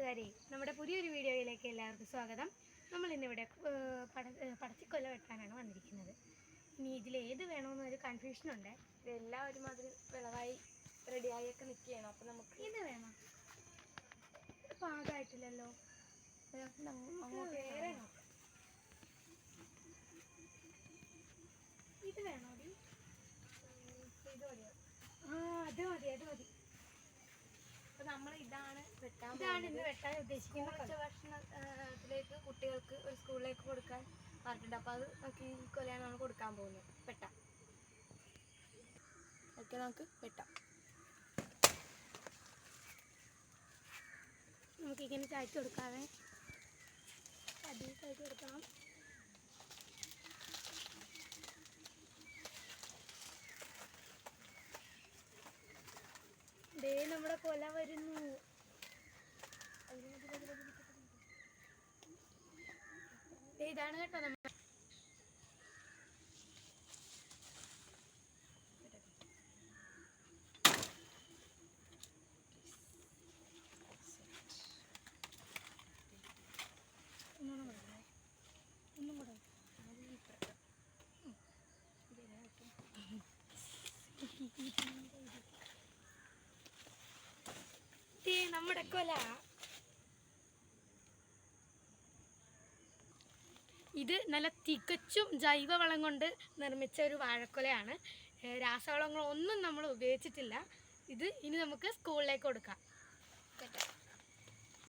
കൂട്ടുകാരെ, നമ്മുടെ പുതിയൊരു വീഡിയോയിലേക്ക് എല്ലാവർക്കും സ്വാഗതം. നമ്മൾ ഇന്നിവിടെ പടച്ചിക്കൊല വെട്ടാനാണ് വന്നിരിക്കുന്നത്. ഇനി ഇതിലേത് വേണമെന്ന് ഒരു കൺഫ്യൂഷനുണ്ട്. ഇതെല്ലാം ഒരുമാതിരി വിളവായി റെഡിയായൊക്കെ നിൽക്കുകയാണ്. അപ്പം നമുക്ക് ഇത് വേണം. പാകമായിട്ടില്ലല്ലോ. അങ്ങോട്ട് വേറെ നോക്കാം. ഇത് വേണോ? ഇത് മതിയോ? അത് മതി, അത് മതി. അപ്പം നമ്മൾ ഇതാണ് ഇന്ന് വെട്ടാൻ ഉദ്ദേശിക്കുന്നത്. ഭക്ഷണത്തിലേക്ക് കുട്ടികൾക്ക് ഒരു സ്കൂളിലേക്ക് കൊടുക്കാൻ പറഞ്ഞിട്ടുണ്ട്. അപ്പോൾ അത് നമുക്ക് ഈ കൊലയാണ് നമ്മൾ കൊടുക്കാൻ പോകുന്നത്. വെട്ടാം. ഒക്കെ നമുക്ക് വെട്ടാം. നമുക്കിങ്ങനെ ചായച്ച് കൊടുക്കാവേ. അടിയിൽ ചായച്ച് കൊടുക്കണം. ദേ നമ്മുടെ കൊല വരുന്നു. ഇതാണ് കേട്ടോ നമ്മൾ ഒന്നും കൂടെ നമ്മുടെ കൊല. ഇത് നല്ല തികച്ചും ജൈവവളം കൊണ്ട് നിർമ്മിച്ച ഒരു വാഴക്കൊലയാണ്. രാസവളങ്ങളൊന്നും നമ്മൾ ഉപയോഗിച്ചിട്ടില്ല. ഇത് ഇനി നമുക്ക് സ്കൂളിലേക്ക് കൊടുക്കാം.